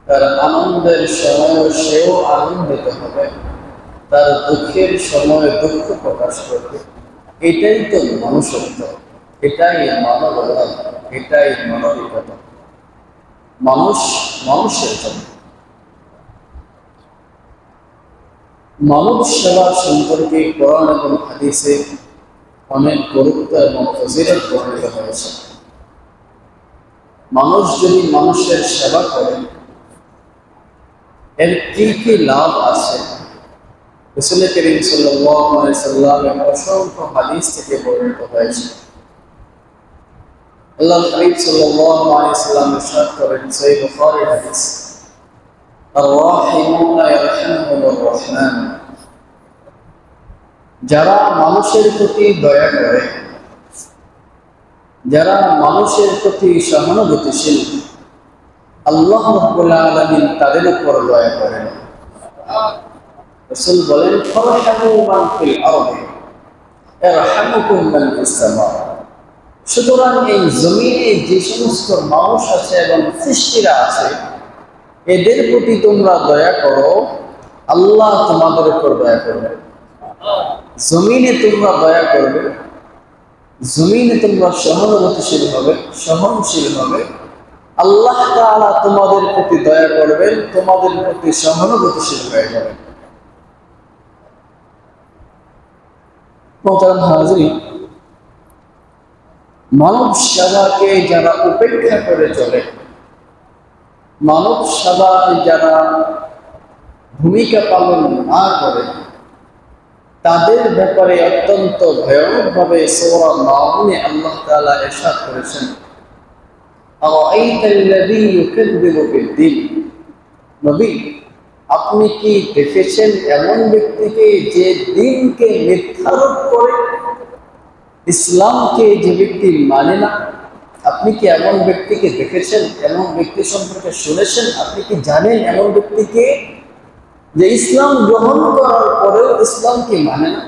তার আনন্দের সময় সেও আনন্দিত হবে, তার দুঃখের সময় দুঃখ প্রকাশ করবে। এটাই তো মনুষ্যত্ব, এটাই মানবতা, এটাই মানবিকতা। মানুষ মানুষের জন্য। মানব সেবা সম্পর্কে কোরআন এবং হাদিসে অনেক গুরুত্ব এবং ফজিলত বর্ণিত হয়েছে। মানুষ যদি মানুষের সেবা করে এর কি কি লাভ আছে, রাসূল করিম সাল্লাল্লাহু আলাইহি সাল্লামের অসংখ্য হাদিস থেকে বর্ণিত হয়েছে। আল্লাহর হাবিব সাল্লাল্লাহু আলাইহি সাল্লাম ইরশাদ করেন, সহিহ বুখারী হাদিস, আর-রাহিমুনা ইয়ারহামুহুমুর রাহমান, যারা মানুষের প্রতি দয়া করে, যারা মানুষের প্রতি সহানুভূতিশীল, আল্লাহ রাব্বুল আলামিন তাদের উপর দয়া করেন। রাসূল বলেন, ফারহামু মান ফিল আরদি ইয়ারহামুকুম মান ফিস সামা। সুতরাং এই জমিনে যে সমস্ত মানুষ আছে এবং সৃষ্টিরা আছে, এদের প্রতি তোমরা দয়া করো, আল্লাহ তোমাদের উপর দয়া করবে। জমিনে তোমরা দয়া করবে, জমিনে তোমরা সহানুভূতিশীল হবে, সহনশীল হবে, আল্লাহ তাআলা তোমাদের প্রতি দয়া করবেন, তোমাদের প্রতি সহানুভূতিশীল হয়ে যাবেন। মোহতারাম হাজিরিন, মানব সেবাকে যারা উপেক্ষা করে চলে, মানব সেবায় যারা ভূমিকা পালন না করে, তাদের ব্যাপারে অত্যন্ত ভয়ানকভাবে সূরা মাউনে আল্লাহ তাআলা ইরশাদ করেছেন, আরাআইতাল্লাযী ইউকাযযিবু বিদ্দীন। নবী, আপনি কি দেখেছেন এমন ব্যক্তিকে যে দিনকে মিথ্যারোপ করে, ইসলামকে যে ব্যক্তি মানে না? আপনি কি এমন ব্যক্তিকে দেখেছেন, এমন ব্যক্তি সম্পর্কে শুনেছেন? আপনি কি জানেন এমন ব্যক্তিকে যে ইসলাম গ্রহণ করার পরেও ইসলামকে মানে না?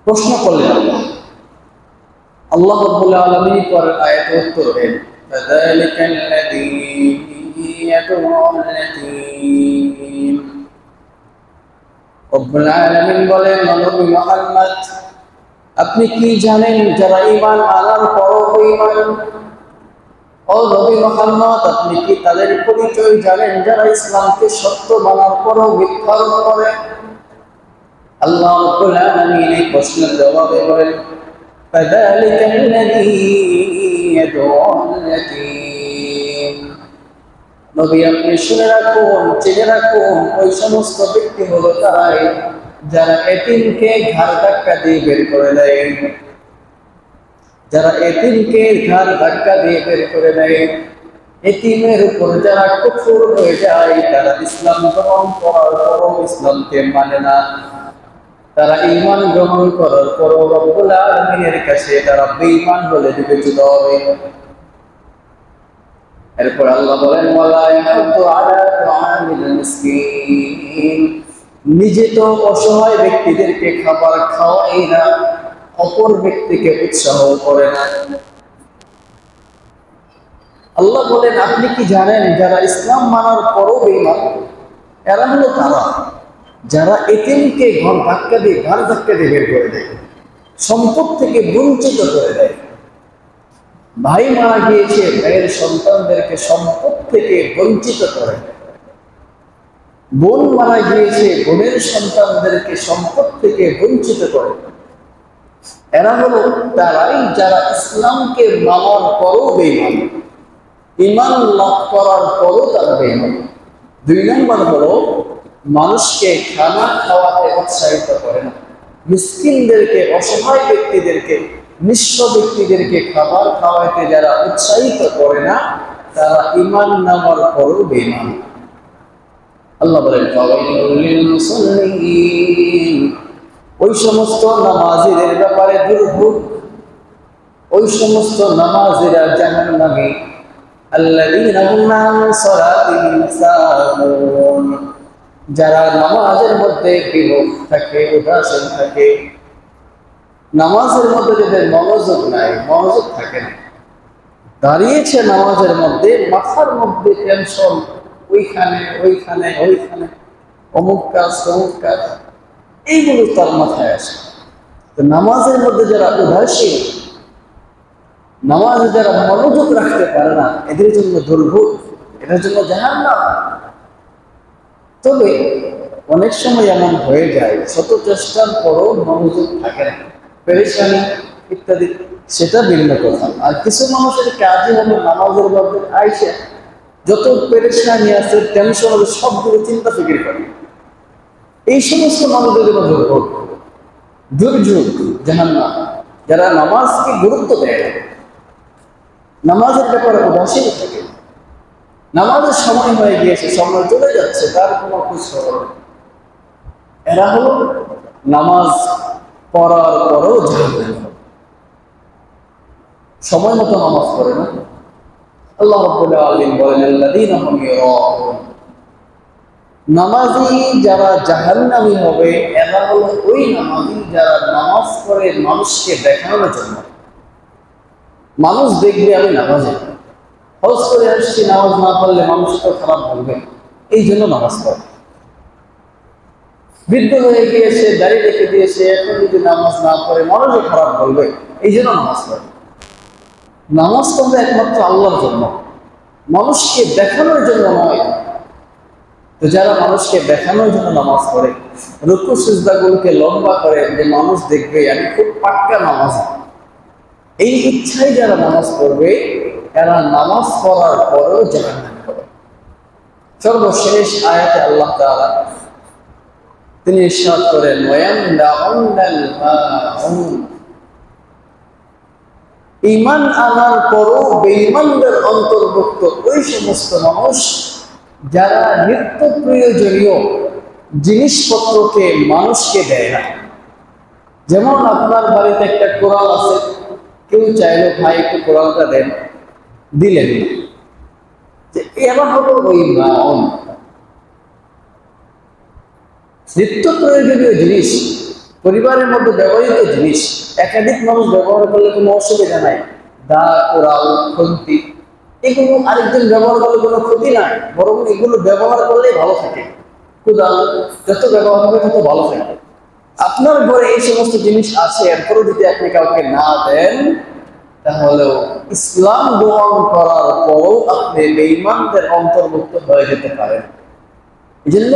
প্রশ্ন করলেন আল্লাহ। আল্লাহ রাব্বুল আলামিন পরের আয়াতে উত্তর দেন, ফাযালিকাল্লাযী ইয়াদউল ইয়াতীম। রব্বুল আলামিন বলেন, নবী মুহাম্মদ, আপনি কি জানেন যারা ঈমান আনার পরও বেঈমান? ও নবী মুহাম্মদ, আপনি কি তাদের পরিচয় জানেন যারা ইসলামকে সত্য মানার পরও মিথ্যারোপ করে? আল্লাহ রাব্বুল আলামিন এই প্রশ্নের জবাবে বলেন, ফাযালিকাল্লাযী ইয়াদউল ইয়াতীম। নবী, আপনি শুনে রাখুন, জেনে রাখুন, ওই সমস্ত ব্যক্তি হলো তারাই যারা এতিমকে ঘাড় ধাক্কা দিয়ে বের করে দেয়, যারা এতিমকে ঘাড় ধাক্কা দিয়ে বের করে দেয়, এতিমের উপর যারা কুফর হয়ে যায়, তারা ইসলাম গ্রহণ করার পরও ইসলামকে মানে না, তারা ঈমান গ্রহণ করার পরও রব্বুল আলামিনের কাছে তারা বেঈমান বলে বিবেচিত হবে। এরপর আল্লাহ বলেন, ওয়ালা ইয়াহুদ্দু আলা তুআমিল মিসকিন। নিজে তো অসহায় ব্যক্তিদেরকে খাবার খাওয়াই না, অপর ব্যক্তিকে উৎসাহ করে না। আল্লাহ বলেন, আপনি কি জানেন যারা ইসলাম মানার পরও বেঈমান, এরা হলো তারা যারা এতিমকে ঘাড় ধাক্কা দিয়ে বের করে দেয়, সম্পদ থেকে বঞ্চিত করে দেয়। ভাই মারা গিয়েছে, ভাইয়ের সন্তানদেরকে সম্পদ থেকে বঞ্চিত করে। বোন মারা গিয়েছে, বোনের সন্তানদেরকে সম্পদ থেকে বঞ্চিত করে। এরা হলো তারাই যারা ইসলামকে মানার পরও বেঈমান, ঈমান লাভ করার পরও তারা বেঈমান। 2 নম্বর হলো মানুষকে খানা খাওয়াতে উৎসাহিত করে না, মিসকিনদেরকে, অসহায় ব্যক্তিদেরকে, নিঃস্ব ব্যক্তিদেরকে খাবার খাওয়াতে যারা উৎসাহিত করে না, তারা ঈমান নামার পরও বেঈমান। আল্লাহ বলেন, ফাওয়াইলুল মুসাল্লিন। ওই সমস্ত নামাজীদের ব্যাপারে দুর্ভোগ, ওই সমস্ত নামাজীরা জাহান্নামী, আল্লাযীনা হুম আন সালাতিহিম সাহুন। যারা নামাজের মধ্যে বিমুখ থাকে, উদাসীন থাকে, নামাজের মধ্যে যাদের মনোযোগ নাই, মনোযোগ থাকে না, দাঁড়িয়েছে নামাজের মধ্যে, মাথার মধ্যে টেনশন, ওইখানে ওইখানে ওইখানে, অমুক কাজ তমুক কাজ, এইগুলো তার মাথায় আসে। তো নামাজের মধ্যে যারা উদাসীন, নামাজে যারা মনোযোগ রাখতে পারে না, এদের জন্য দুর্ভোগ, এদের জন্য জাহান্নাম। তবে অনেক সময় এমন হয়ে যায়, শত চেষ্টার পরও মনোযোগ থাকে না, পেরেশানি ইত্যাদি, সেটা ভিন্ন কথা। আর কিছু মানুষের কাজই হলো নামাজের মধ্যে আইসে যত পেরেশানি আছে, টেনশন হবে, সবগুলো চিন্তা ফিকির করে। এই সমস্ত মানুষদের জন্য দুর্ভোগ, দুর্যোগ, জাহান্নাম। যারা নামাজকে গুরুত্ব দেয় না, নামাজের ব্যাপারে উদাসীন থাকে, নামাজের সময় হয়ে গিয়েছে, সময় চলে যাচ্ছে, তার কোনো খোঁজ খবর নেই, এরা হলো নামাজ পড়ার পরেও জাহান্নামী হবে। সময় মতো নামাজ পড়ে না। আল্লাহ রাব্বুল আলামিন বলেন, আল্লাযীনা হুম ইউরাউন, নামাজি যারা জাহান্নামী হবে, এরা হলো ওই নামাজি যারা নামাজ পড়ে মানুষকে দেখানোর জন্য। মানুষ দেখবে আমি নামাজে, হজ করে আসছি, নামাজ না পড়লে মানুষ তো খারাপ বলবে, এই জন্য নামাজ পড়ে। বৃদ্ধ হয়ে গিয়েছে, দাড়ি রেখে দিয়েছে, এখন যদি নামাজ না পড়ে মানুষও খারাপ বলবে, এই জন্য নামাজ পড়ে। নামাজ পড়বে একমাত্র আল্লাহর জন্য, মানুষকে দেখানোর জন্য নয়। তো যারা মানুষকে দেখানোর জন্য নামাজ পড়ে, রুকু সিজদাগুলোকে লম্বা করে যে মানুষ দেখবে আমি খুব পাক্কা নামাজ, এই ইচ্ছায় যারা নামাজ পড়বে, এরা নামাজ পড়ার পরেও জাহান্নামে হবে। সর্বশেষ আয়াতে আল্লাহ তাআলা তিনি ইরশাদ করেন, ওয়ায়ামদাউনাল মাউন, ঈমান আনার পরও বেঈমানদের অন্তর্ভুক্ত ওই সমস্ত মানুষ যারা নিত্য প্রয়োজনীয় জিনিসপত্রকে মানুষকে দেয় না। যেমন আপনার বাড়িতে একটা কোরাল আছে, কেউ চাইলো ভাই একটু কোরালটা দেন, দিলেন না, যে এবার হলো ওই মাউন, নিত্য প্রয়োজনীয় জিনিস, পরিবারের মধ্যে ব্যবহৃত জিনিস, একাধিক মানুষ ব্যবহার করলে কোনো অসুবিধা নাই, দা, কোরাল, খুন্তি, এগুলো আরেকজন ব্যবহার করলে কোনো ক্ষতি নাই, বরং এগুলো ব্যবহার করলেই ভালো থাকে। কোদাল যত ব্যবহার হবে তত ভালো থাকে। আপনার ঘরে এই সমস্ত জিনিস আছে, এরপরও যদি আপনি কাউকে না দেন, তাহলেও ইসলাম গ্রহণ করার পরও আপনি বেঈমানদের অন্তর্ভুক্ত হয়ে যেতে পারেন। এই জন্য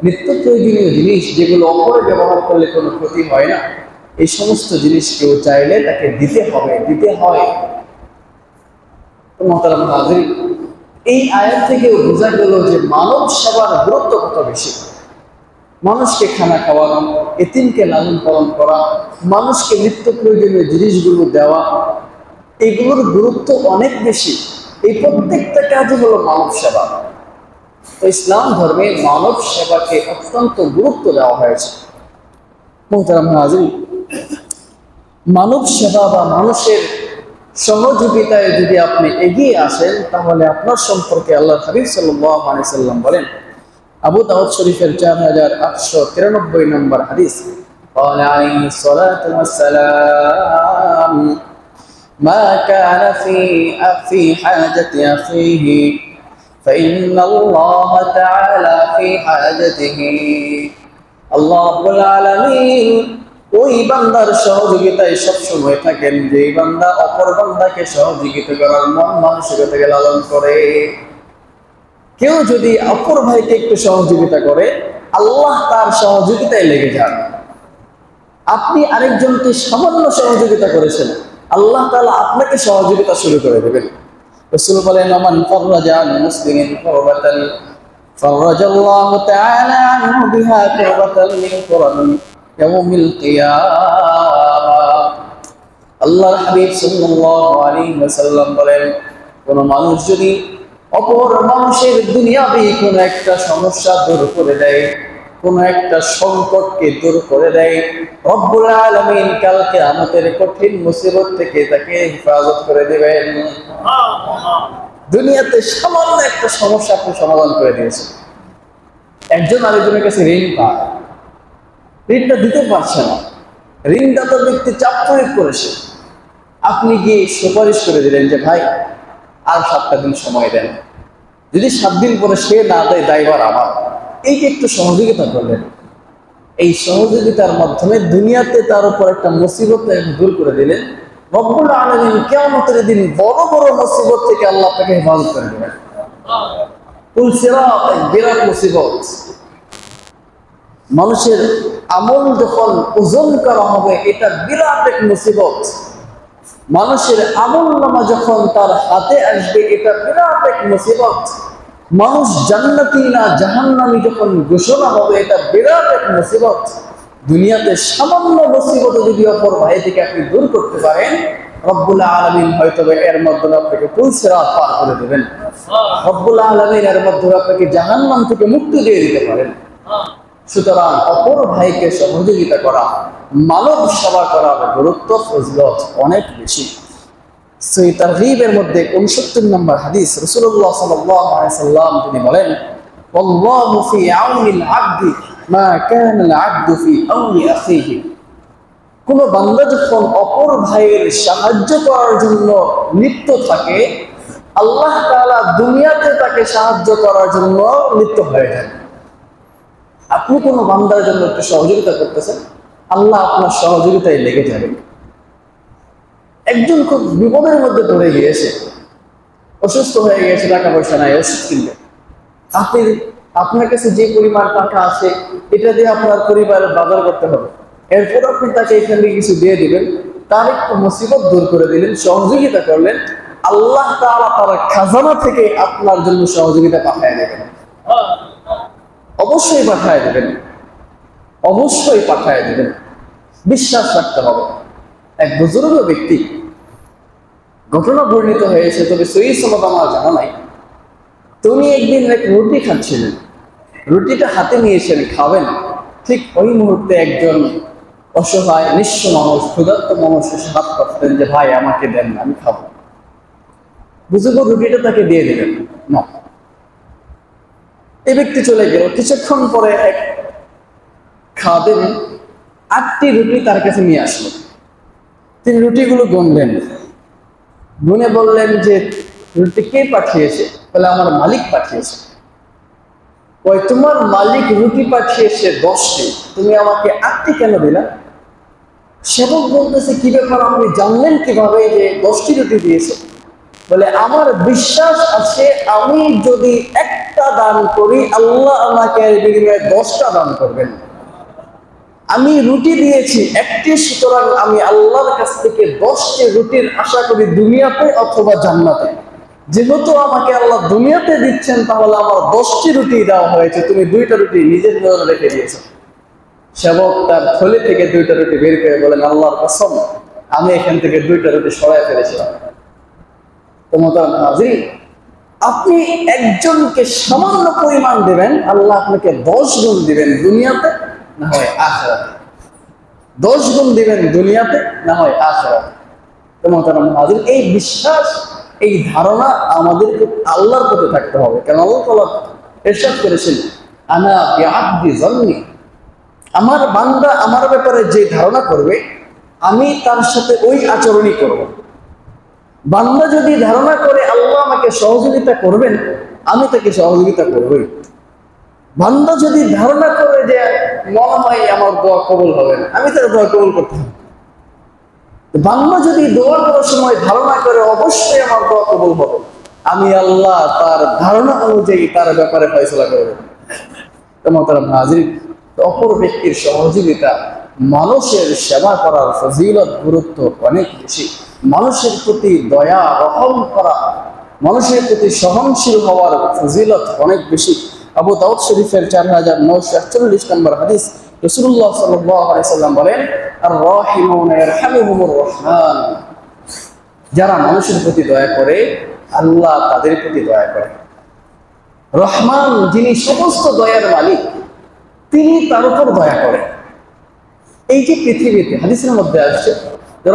নিত্য প্রয়োজনীয় জিনিস, যেগুলো অপরে ব্যবহার করলে কোনো ক্ষতি হয় না, এই সমস্ত জিনিস কেউ চাইলে তাকে দিতে হবে, দিতে হয়। মুহতারাম হাজির, এই আয়াত থেকেও বোঝা গেল যে মানব সেবার গুরুত্ব কত বেশি। মানুষকে খানা খাওয়ানো, এতিমকে লালন পালন করা, মানুষকে নিত্য প্রয়োজনীয় জিনিসগুলো দেওয়া, এগুলোর গুরুত্ব অনেক বেশি। এই প্রত্যেকটা কাজই হলো মানব সেবা। তো ইসলাম ধর্মে মানব সেবাকে অত্যন্ত গুরুত্ব দেওয়া হয়েছে। মুহতারাম হাজির, মানব সেবা বা মানুষের সহযোগিতায় যদি আপনি এগিয়ে আসেন, তাহলে আপনার সম্পর্কে আল্লাহর হাবিব সাল্লাল্লাহু আলাইহি সাল্লাম বলেন, আবু দাউদ শরীফের 4893 নম্বর হাদিস, قال عليه الصلاة والسلام ما كان في حاجة أخيه فإن الله تعالى في حاجته। আল্লাহ রাব্বুল আলামিন ওই বান্দার সহযোগিতায় সবসময় থাকেন যে বান্দা অপর বান্দাকে সহযোগিতা করার মন মানসিকতাকে লালন করে। কেউ যদি অপর ভাইকে একটু সহযোগিতা করে, আল্লাহ তার সহযোগিতায় লেগে যান। আপনি আরেকজনকে সামান্য সহযোগিতা করেছেন, আল্লাহ তাআলা আপনাকে সহযোগিতা শুরু করে দেবেন। রাসূল বলেন, মান ফাররাজা আন মুসলিমিন কুরবাতান ফাররাজাল্লাহু তাআলা আনহু বিহা কুরবাতান মিন কুরাবি ইয়াউমিল কিয়ামাহ। আল্লাহর হাবিব সাল্লাল্লাহু আলাইহি ওয়াসাল্লাম বলেন, কোন মানুষ যদি অপর মানুষের দুনিয়াবি কোন একটা সমস্যা দূর করে দেয়, কোন একটা সংকটকে দূর করে দেয়, রব্বুল আলামিন কাল কিয়ামতের কঠিন মুসিবত থেকে তাকে হেফাজত করে দিবেন। দুনিয়াতে সামান্য একটা সমস্যা আপনি সমাধান করে দিয়েছেন। একজন আরেকজনের কাছে ঋণ পায়, ঋণটা দিতে পারছে না, ঋণদাতা ব্যক্তি চাপ প্রয়োগ করেছে, আপনি গিয়ে সুপারিশ করে দিলেন যে ভাই আর 7টা দিন সময় দেন, যদি 7 দিন পরে সে না দেয় দায়ভার আমার। এই যে একটু সহযোগিতা করলেন, এই সহযোগিতার মাধ্যমে দুনিয়াতে তার উপর একটা মুসিবত দূর করে দিলেন। রব্বুল আলামিন কিয়ামতের দিন বড় বড় মুসিবত থেকে আল্লাহ তাকে হেফাজত করে দেবেন। পুল সিরাত এক বিরাট মুসিবত। মানুষের আমল যখন ওজন করা হবে এটা বিরাট এক মুসিবত। মানুষের আমল নামা যখন তার হাতে আসবে এটা বিরাট এক মুসিবত। মানুষ জান্নাতি না জাহান্নামী যখন ঘোষণা হবে এটা বিরাট এক মুসিবত। দুনিয়াতে সামান্য মুসিবত যদি অপর ভাই থেকে আপনি দূর করতে পারেন, রব্বুল আলামিন হয়তো এর মাধ্যমে আপনাকে পুল সিরাত পার করে দেবেন। রব্বুল আলামিন এর মাধ্যমে আপনাকে জাহান্নাম থেকে মুক্তি দিয়ে দিতে পারেন। সুতরাং অপর ভাইকে সহযোগিতা করা, মানব সেবা করার গুরুত্ব ফজিলত অনেক বেশি। সহিহ তারগীবের মধ্যে 69 নম্বর হাদিস, রাসূলুল্লাহ সাল্লাল্লাহু আলাইহি সাল্লাম তিনি বলেন, ওয়াল্লাহু ফি আউনিল আবদি মা কানাল আবদু ফি আউনি আখিহি। কোন বান্দা যখন অপর ভাইয়ের সাহায্য করার জন্য লিপ্ত থাকে, আল্লাহ তাআলা দুনিয়াতে তাকে সাহায্য করার জন্য লিপ্ত হয়ে যান। আপনি কোনো বান্দার জন্য একটু সহযোগিতা করতেছেন, আল্লাহ আপনার সহযোগিতায় লেগে যাবেন। একজন খুব বিপদের মধ্যে পড়ে গিয়েছে, অসুস্থ হয়ে গিয়েছে, টাকা পয়সা নাই, ওষুধ কিনবে। আপনার কাছে যে পরিমাণ টাকা আছে এটা দিয়ে আপনার পরিবারের বাজার করতে হবে। এরপর আপনি তাকে এখান থেকে কিছু দিয়ে দিবেন, তার একটু মুসিবত দূর করে দিলেন, সহযোগিতা করলেন। আল্লাহ তাআলা তার খাজানা থেকে আপনার জন্য সহযোগিতা পাঠিয়ে দেবেন। অবশ্যই পাঠিয়ে দেবেন, অবশ্যই পাঠিয়ে দেবেন। বিশ্বাস রাখতে হবে। এক বুজুর্গ ব্যক্তি, ঘটনা বর্ণিত হয়েছে, তবে সহিহ সনদ আমার জানা নাই। তিনি একদিন এক রুটি খাচ্ছিলেন, রুটিটা হাতে নিয়েছেন খাবেন, ঠিক ওই মুহূর্তে একজন অসহায় নিঃস্ব মানুষ, ক্ষুধার্ত মানুষ এসে হাত পাততেন যে ভাই আমাকে দেন, আমি খাবো। বুজুর্গ রুটিটা তাকে দিয়ে দিলেন না। এই ব্যক্তি চলে গেল। কিছুক্ষণ পরে এক খাদেম 8টি রুটি তার কাছে নিয়ে আসলো। তিনি রুটিগুলো গুনলেন, গুনে বললেন যে রুটি কে পাঠিয়েছে? বলে আমার মালিক পাঠিয়েছে। ওই তোমার মালিক রুটি পাঠিয়েছে 10টি, তুমি আমাকে 8টি কেন দিলা? সেবক বলতেছে কি ব্যাপার, আপনি জানলেন কিভাবে যে 10টি রুটি দিয়েছে? বলে আমার বিশ্বাস আছে আমি যদি একটা দান করি আল্লাহ আমাকে এর বিনিময়ে 10টা দান করবেন। আমি রুটি দিয়েছি 1টি, সুতরাং আমি আল্লাহর কাছ থেকে 10টি রুটির আশা করি দুনিয়াতে অথবা জান্নাতে। যেহেতু আমাকে আল্লাহ দুনিয়াতে দিচ্ছেন তাহলে আমার 10টি রুটি দেওয়া হয়েছে, তুমি 2টা রুটি নিজের নজরে রেখে দিয়েছো। সেবক তার থলি থেকে 2টা রুটি বের করে বলেন আল্লাহর কসম আমি এখান থেকে 2টা রুটি সরাই ফেলেছিলাম। আপনি একজনকে সামান্য পরিমাণ দেবেন, আল্লাহ আপনাকে 10 গুণ দিবেন দুনিয়াতে না হয় আখিরাতে। 10 গুণ দিবেন দুনিয়াতে না হয় আখিরাতে। এই বিশ্বাস, এই ধারণা আমাদেরকে আল্লাহর প্রতি থাকতে হবে। কেন আল্লাহ তাআলা ইরশাদ করেছেন, আনা বিআবদি যান্নি, আমার বান্দা আমার ব্যাপারে যে ধারণা করবে আমি তার সাথে ওই আচরণই করব। বান্দা যদি ধারণা করে আল্লাহ আমাকে সহযোগিতা করবেন, আমি তাকে সহযোগিতা করবই। বান্দা যদি ধারণা করে যে মনে হয় আমার দোয়া কবুল হবে না, আমি তার দোয়া কবুল করতে হবে। বান্দা যদি দোয়া করার সময় ধারণা করে অবশ্যই আমার দোয়া কবুল হবে, আমি আল্লাহ তার ধারণা অনুযায়ী তার ব্যাপারে ফয়সালা করব। অপর ব্যক্তির সহযোগিতা, মানুষের সেবা করার ফজিলত গুরুত্ব অনেক বেশি। মানুষের প্রতি দয়া রহম করা, মানুষের প্রতি সহনশীল হওয়ার ফজিলত অনেক বেশি। আবু দাউদ শরীফের 4948 নম্বর হাদিস, রাসূলুল্লাহ সাল্লাল্লাহু আলাইহি সাল্লাম বলেন, আর রাহিমুনা ইয়ারহামুহুমুর রহমান, যারা মানুষের প্রতি দয়া করে আল্লাহ তাদের প্রতি দয়া করে। রহমান যিনি সমস্ত দয়ার মালিক, তিনি তার উপর দয়া করেন। এই যে পৃথিবীতে হাদিসের মধ্যে আসছে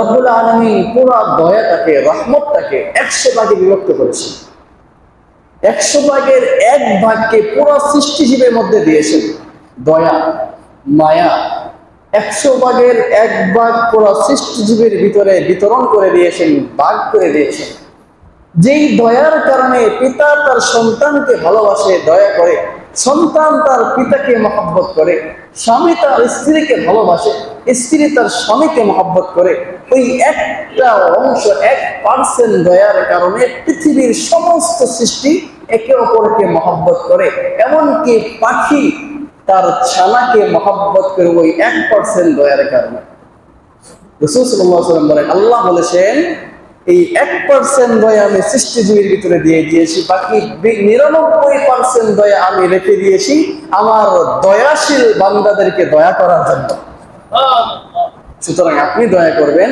রব্বুল আলামিন পুরা দয়াটাকে, রহমতটাকে 100 ভাগে বিভক্ত করেছেন। 100 ভাগের 1 ভাগকে পুরো সৃষ্টিজীবের মধ্যে দিয়েছেন। দয়া মায়া 100 ভাগের 1 ভাগ পুরো সৃষ্টিজীবের ভিতরে বিতরণ করে দিয়েছেন, ভাগ করে দিয়েছেন। যেই দয়ার কারণে পিতা তার সন্তানকে ভালোবাসে, দয়া করে, সন্তান তার পিতাকে মহব্বত করে, স্বামী তার স্ত্রীকে ভালোবাসে, স্ত্রী তার স্বামীকে মহব্বত করে, ওই একটা অংশ 1% দয়ার কারণে পৃথিবীর সমস্ত সৃষ্টি একে অপরকে মহব্বত করে। এমনকি পাখি তার ছানাকে মহব্বত করে ওই 1% দয়ার কারণে। রাসূল সাল্লাল্লাহু আলাইহি ওয়াসাল্লাম বলেন, আল্লাহ বলেছেন এই 1% দয়া আমি সৃষ্টিজীবীর ভিতরে দিয়ে দিয়েছি, বাকি 99% দয়া আমি রেখে দিয়েছি আমার দয়াশীল বান্দাদেরকে দয়া করার জন্য। সুতরাং আপনি দয়া করবেন,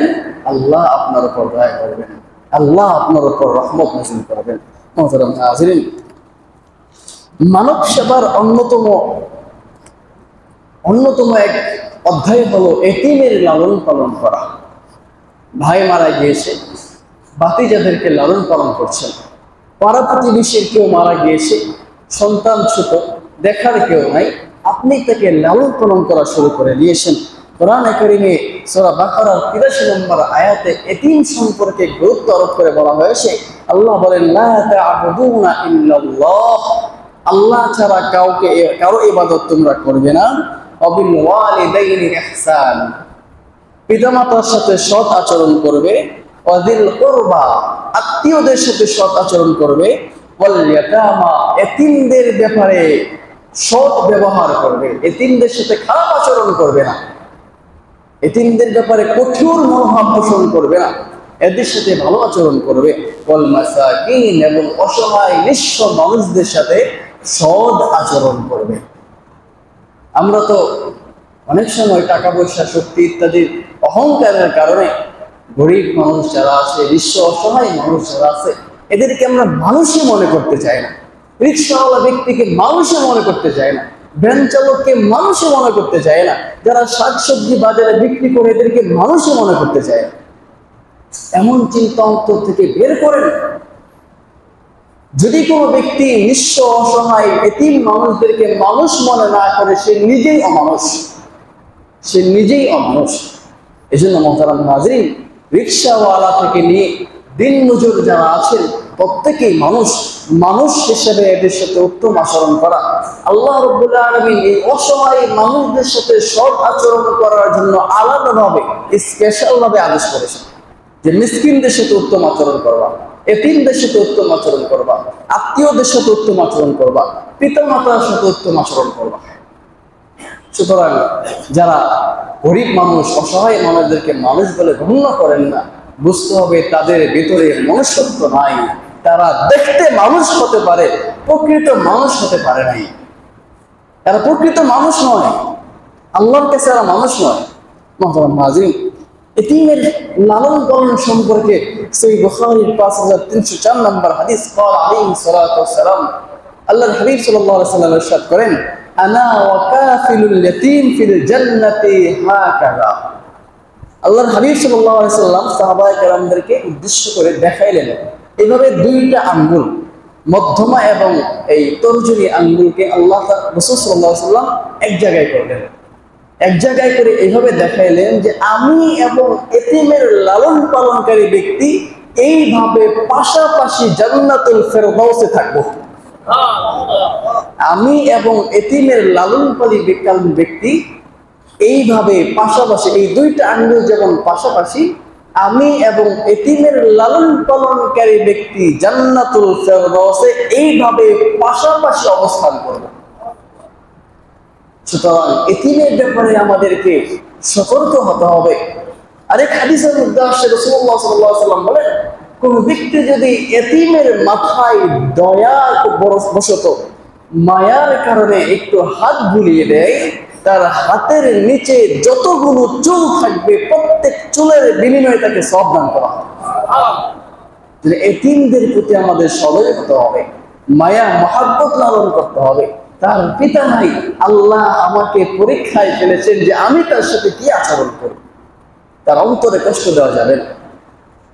আল্লাহ আপনার উপর দয়া করবেন, আল্লাহ আপনার উপর রহমত নাযিল করবেন। মুহতারাম হাজিরিন, মানব সেবার অন্যতম এক অধ্যায় হলো এতিমের লালন পালন করা। ভাই মারা গিয়েছে, ভাতিজাদেরকে লালন পালন করছেন। পাড়া প্রতিবেশীর কেউ মারা গিয়েছে, সন্তান ছোট, দেখার কেউ নাই, আপনি তাকে লালন পালন করা শুরু করে দিয়েছেন। কোরআনে কারিমে সূরা বাকারার 83 নম্বর আয়াতে এতিম সম্পর্কে গুরুত্ব আরোপ করে বলা হয়েছে। আল্লাহ বলেন, লা তা'বুদুনা ইল্লাল্লাহ, আল্লাহ ছাড়া কারো ইবাদত তোমরা করবে না। ওয়াবিল ওয়ালিদাইনি ইহসান, পিতামাতার সাথে সৎ আচরণ করবে। ওয়াদিল কুরবা, আত্মীয়দের সাথে সৎ আচরণ করবে। ওয়াল ইয়াতামা, এতিমদের ব্যাপারে সৎ ব্যবহার করবে, এতিমদের সাথে খারাপ আচরণ করবে না, এতিমদের ব্যাপারে কঠোর মনোভাব পোষণ করবে না, এদের সাথে ভালো আচরণ করবে। ওয়াল মাসাকিন, এবং অসহায় নিঃস্ব মানুষদের সাথে সৎ আচরণ করবে। আমরা তো অনেক সময় টাকা পয়সা, শক্তি ইত্যাদির অহংকারের কারণে গরিব মানুষ যারা আছে, নিঃস্ব অসহায় মানুষ যারা আছে, এদেরকে আমরা মানুষই মনে করতে চাই না। রিক্সাওয়ালা ব্যক্তিকে মানুষই মনে করতে চায় না, ভ্যান চালককে মানুষই মনে করতে চায় না, যারা শাকসবজি বাজারে বিক্রি করে এদেরকে মানুষই মনে করতে চায় না। এমন চিন্তা অন্তর থেকে বের করেন। যদি কোনো ব্যক্তি নিঃস্ব অসহায় এতিম মানুষদেরকে মানুষ মনে না করে, সে নিজেই অমানুষ, সে নিজেই অমানুষ। এই জন্য মুহতারাম হাজিরিন, রিক্সাওয়ালা থেকে নিয়ে দিন মজুর যারা আছেন প্রত্যেকেই মানুষ, মানুষ হিসেবে এদের সাথে উত্তম আচরণ করা। আল্লাহ রাব্বুল আলামিন এই অসহায় মানুষদের সাথে সৎ আচরণ করার জন্য আলাদাভাবে স্পেশাল ভাবে আদেশ করেছেন যে মিসকিনদের সাথে উত্তম আচরণ করবা, এতিমদের সাথে উত্তম আচরণ করবা, আত্মীয়দের সাথে উত্তম আচরণ করবা, পিতামাতার সাথে উত্তম আচরণ করবা। সুতরাং যারা গরিব মানুষ, অসহায় মানুষদেরকে মানুষ বলে গণ্য করেন না, বুঝতে হবে তাদের ভিতরে মনুষ্যত্ব নাই। তারা দেখতে মানুষ হতে পারে, প্রকৃত মানুষ হতে পারে নাই। তারা প্রকৃত মানুষ নয়, আল্লাহর কাছে এরা মানুষ নয়। মুহতারাম হাজিরিন, এতিমের লালন পালন সম্পর্কে সহিহ বুখারীর 5304 নম্বর হাদিস, قال عليه الصلاه والسلام, আল্লাহর হাবিব সাল্লাল্লাহু আলাইহি ওয়াসাল্লাম ইরশাদ করেন, আনা ওয়া কাফিলুল ইয়াতীম ফিল জান্নাতি হাকাযা। আল্লাহর হাবিব সাল্লাল্লাহু আলাইহি ওয়াসাল্লাম সাহাবায়ে কেরামদেরকে উদ্দেশ্য করে দেখাইলেন, এভাবে দুইটা আঙ্গুল, মধ্যমা এবং এই তর্জনী আঙ্গুলকে আল্লাহ রাসূল সাল্লাল্লাহু আলাইহি ওয়াসাল্লাম এক জায়গায় করলেন, এক জায়গায় করে এইভাবে দেখাইলেন যে আমি এবং এতিমের লালন পালনকারী ব্যক্তি এইভাবে পাশাপাশি জান্নাতুল ফেরদাউসে থাকবো। আমি এবং এতিমের লালন পালনকারী ব্যক্তি এইভাবে পাশাপাশি, এই দুইটা আঙ্গুল যেমন পাশাপাশি, আমি এবং এতিমের লালন পালনকারী ব্যক্তি জান্নাতুল ফেরদাউসে এইভাবে পাশাপাশি অবস্থান করব। সুতরাং এতিমের ব্যাপারে আমাদেরকে সতর্ক হতে হবে। আরেক হাদিসের মধ্যে আসছে, রাসূলুল্লাহ সাল্লাল্লাহু আলাইহি ওয়াসাল্লাম বলেন, কোন ব্যক্তি যদি এতিমের মাথায় দয়া বশত, মায়ার কারণে একটু হাত বুলিয়ে দেয়, তার হাতের নিচে যতগুলো চুল থাকবে প্রত্যেক চুলের বিনিময়ে তাকে সওয়াব দান করা হবে। এতিমদের প্রতি আমাদের সদয় হতে হবে, মায়া মহাব্বত লালন করতে হবে। তার পিতা নাই, আল্লাহ আমাকে পরীক্ষায় ফেলেছেন যে আমি তার সাথে কি আচরণ করি। তার অন্তরে কষ্ট দেওয়া যাবে না,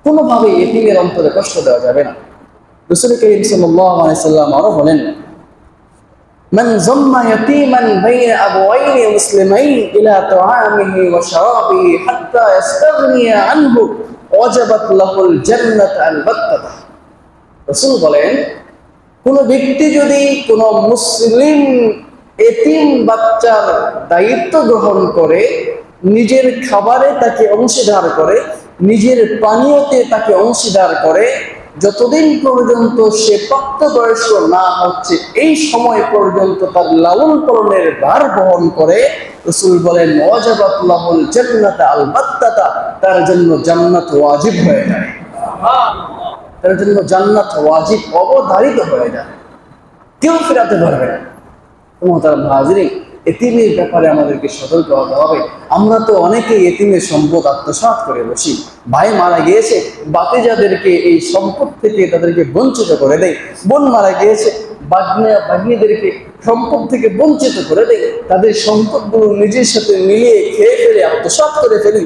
কোনোভাবে এতিমের অন্তরে কষ্ট দেওয়া যাবে না। রাসূল কারীম সাল্লাল্লাহু আলাইহি ওয়াসাল্লাম আরো বলেন, মান যাম্মা ইয়াতীমান বাইনা আবওয়াইনি মুসলিমাইন ইলা তাআমিহি ওয়া শারাবিহি হাত্তা ইস্তাগনিয়া আনহু ওয়াজাবাত লাহুল জান্নাতু আল-বাত্তাহ। রাসূল বলেন, কোন ব্যক্তি যদি কোন মুসলিম এতিম বাচ্চার দায়িত্ব গ্রহণ করে, নিজের খাবারে তাকে অংশীদার করে, নিজের পানীয়তে তাকে অংশীদার করে, যতদিন পর্যন্ত সে প্রাপ্তবয়স্ক না হচ্ছে এই সময় পর্যন্ত তার লালন পালনের ভার বহন করে, রাসূল বলেন ওয়াজাবাত লাহুল জান্নাতু আলবাত্তাতা, তার জন্য জান্নাত ওয়াজিব হয়ে যায়। তার জন্য জান্নাত ওয়াজিব, অবধারিত হয়ে যায়, কেউ ফেরাতে পারবে না। মুহতারাম হাজিরিন, এতিমের ব্যাপারে আমাদেরকে সতর্ক হতে হবে। আমরা তো অনেকেই এতিমের সম্পদ আত্মসাৎ করে বসি। ভাই মারা গিয়েছে, বাতিজাদেরকে এই সম্পদ থেকে তাদেরকে বঞ্চিত করে দেয়। বোন মারা গিয়েছে, বাগ্নেদেরকে সম্পদ থেকে বঞ্চিত করে দেয়। তাদের সম্পদগুলো নিজের সাথে মিলিয়ে খেয়ে ফেলে আত্মসাৎ করে ফেলি।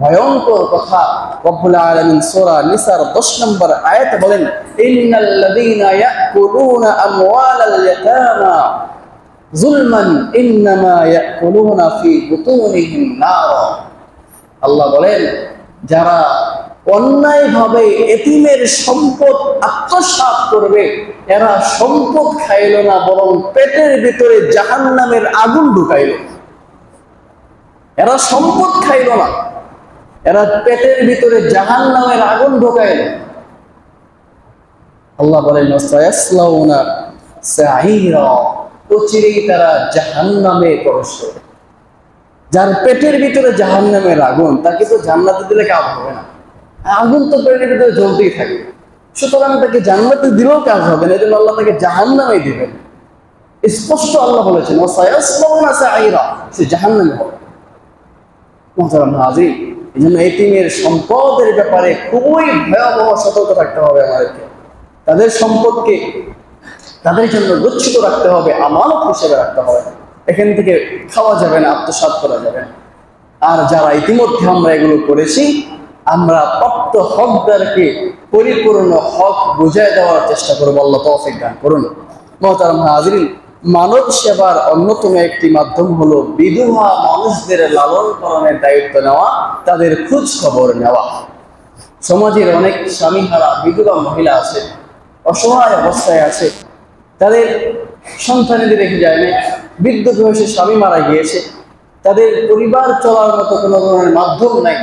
ভয়ঙ্কর কথা। রব্বুল আলামিন সূরা নিসার 10 নম্বর আয়াতে বলেন, ইন্নাল্লাযীনা ইয়াকুলুনা আমওয়ালাল ইয়াতামা যুলমান ইন্নামা ইয়াকুলুনা ফি বুতুনিহিম নার। আল্লাহ বলেন, যারা অন্যায়ভাবে এতিমের সম্পদ আত্মসাৎ করবে, এরা সম্পদ খাইল না, বরং পেটের ভিতরে জাহান্নামের আগুন ঢুকাইল। এরা সম্পদ খাইল না, এরা পেটের ভিতরে জাহান্নামের আগুন ঢুকাইল। আল্লাহ বলেন, সায়াসলাউনা সাঈরা, অচিরেই তারা জাহান্নামে প্রবেশ করবে। যার পেটের ভিতরে জাহান্নামের আগুন, তাকে তো জান্নাতে দিলে কাজ হবে না, আগুন তো পেটের ভিতরে জ্বলতেই থাকে। সুতরাং তাকে জান্নাতে দিলেও কাজ হবে না, এজন্য আল্লাহ তাকে জাহান্নামে দিবেন। স্পষ্ট আল্লাহ বলেছেন, সায়াসলাউনা সাঈরা, সে জাহান্নামে হবে। মুহতারাম হাজির, এই জন্য এতিমের সম্পদের ব্যাপারে খুবই ভয়াবহ সতর্ক থাকতে হবে আমাদেরকে। তাদের সম্পদকে তাদের জন্য গচ্ছিত রাখতে হবে, আমানত হিসেবে রাখতে হবে। এখান থেকে খাওয়া যাবে না, আত্মসাৎ করা যাবে না। আর যারা ইতিমধ্যে আমরা এগুলো করেছি, আমরা প্রাপ্ত হকদারকে পরিপূর্ণ হক বুঝায় দেওয়ার চেষ্টা করবো। আল্লাহ তৌফিক দান করুন। মুহতারাম হাজিরিন, মানব সেবার অন্যতম একটি মাধ্যম হলো বিধবা মানুষদের লালন পালনের দায়িত্ব নেওয়া, তাদের খোঁজ খবর নেওয়া। সমাজের অনেক স্বামীহারা বিধবা মহিলা আছে, অসহায় অবস্থায় আছে, তাদের সন্তানেদের রেখে যায় না, বৃদ্ধ বয়সে স্বামী মারা গিয়েছে, তাদের পরিবার চলার মতো কোনো ধরনের মাধ্যম নাই।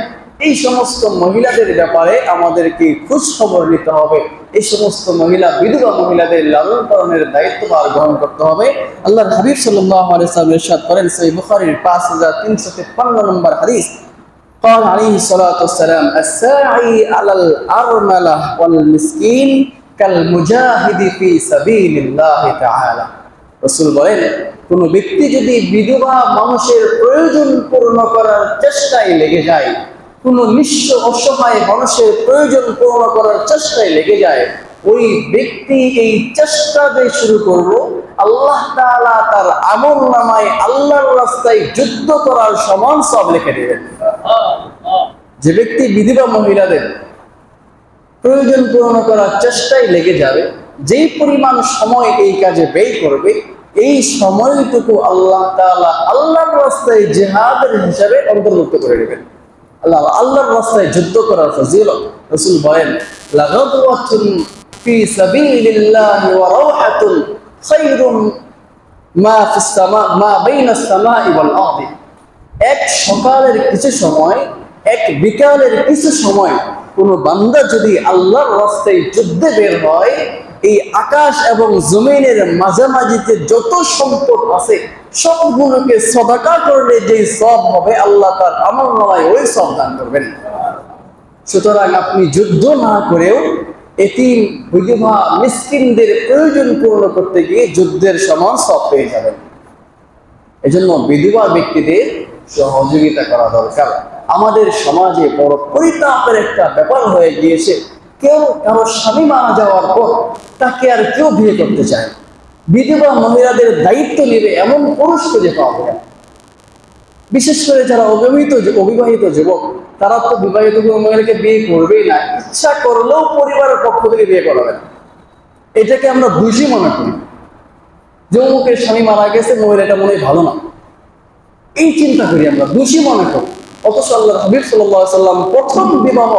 এই সমস্ত মহিলাদের ব্যাপারে আমাদেরকে খোঁজ খবর নিতে হবে। এই সমস্ত মহিলা, বিধবা মহিলাদের লালন পালনের দায়িত্বভার গ্রহণ করতে হবে। আল্লাহর হাবিব সাল্লাল্লাহু আলাইহি ওয়াসাল্লাম ইরশাদ করেন, সহিহ বুখারীর 5353 নম্বর হাদিস, قال عليه الصلاة والسلام الساعي على الأرملة والمسكين كالمجاهد في سبيل الله تعالى। রাসূল বলেন, কোন ব্যক্তি যদি বিধবা মানুষের প্রয়োজন পূর্ণ করার চেষ্টায় লেগে যায়, কোন নিঃস্ব অসহায় মানুষের প্রয়োজন পূর্ণ করার চেষ্টায় লেগে যায়, ওই ব্যক্তি এই চেষ্টা যে শুরু করলো, আল্লাহ তাআলা তার আমলনামায় আল্লাহর রাস্তায় যুদ্ধ করার সমান সব লিখে দেবেন। যে ব্যক্তি বিধবা মহিলাদের প্রয়োজন পূরণ করার চেষ্টায় লেগে যাবে, যেই পরিমাণ সময় এই কাজে ব্যয় করবে, এই সময়টুকু আল্লাহ তাআলা আল্লাহর রাস্তায় জিহাদের হিসাবে অন্তর্ভুক্ত করে নেবেন। আল্লাহর রাস্তায় যুদ্ধ করার ফজিলত। রাসূল বলেন, লাগাদওয়াতুন ফি সাবিলিল্লাহি ওয়া রাওহাতুন খায়রুম মা ফিস সামা মা বাইনাস সামাই ওয়াল আরদি। এক সকালের কিছু সময়, এক বিকালের কিছু সময় কোন বান্দা যদি আল্লাহর রাস্তায় যুদ্ধে বের হয়, এই আকাশ এবং জমিনের মাঝামাঝিতে যত সম্পদ আছে সবগুলোকে সদকা করলে যে সব হবে, আল্লাহ তার আমলনামায় ওই সব দান করবেন। সুতরাং আপনি যুদ্ধ না করেও এতিম, বিধবা, মিসকিনদের প্রয়োজন পূর্ণ করতে গিয়ে যুদ্ধের সমান সব পেয়ে যাবেন। এজন্য বিধবা ব্যক্তিদের সহযোগিতা করা দরকার। আমাদের সমাজে বড় পরিতাপের একটা ব্যাপার হয়ে গিয়েছে, কেউ কারো স্বামী মারা যাওয়ার পর তাকে আর কেউ বিয়ে করতে চায়। বিধবা মহিলাদের দায়িত্ব নেবে এমন পুরুষ খুঁজে পাওয়া যায়। বিশেষ করে যারা অবিবাহিত যুবক, তারা তো বিবাহিত কোনো মহিলাকে বিয়ে করবেই না, ইচ্ছা করলেও পরিবারের পক্ষ থেকে বিয়ে করাবে না। এটাকে আমরা বুঝি মনে করি, যে অমুকের স্বামী মারা গেছে, মহিলাটা মনে হয় ভালো না, এই চিন্তা করি আমরা, দোষী মনে করি। অথচ আল্লাহর হাবিব সাল্লাল্লাহু আলাইহি ওয়াসাল্লাম প্রথম বিবাহ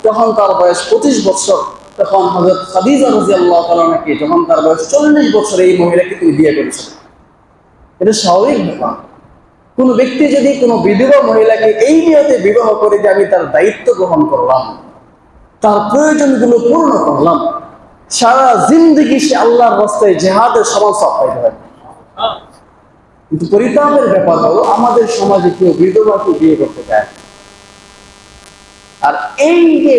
যখন তার বয়স 25 বছর, তখন হযরত খাদিজা রাদিয়াল্লাহু তাআলা নাকি যখন তার বয়স 40 বছর এই মহিলাকে তিনি বিয়ে করেছেন। এটা স্বাভাবিক ব্যাপার। কোন ব্যক্তি যদি কোনো বিধবা মহিলাকে এই নিয়তে বিবাহ করে যে আমি তার দায়িত্ব গ্রহণ করলাম, তার প্রয়োজনগুলো পূর্ণ করলাম, সারা জিন্দেগি সে আল্লাহর রাস্তায় জিহাদের সমান সওয়াব পাইতে হবে। কিন্তু পরিতাপের ব্যাপার হলো আমাদের সমাজে কেউ বিধবাকে বিয়ে করতে চায়। আর এই যে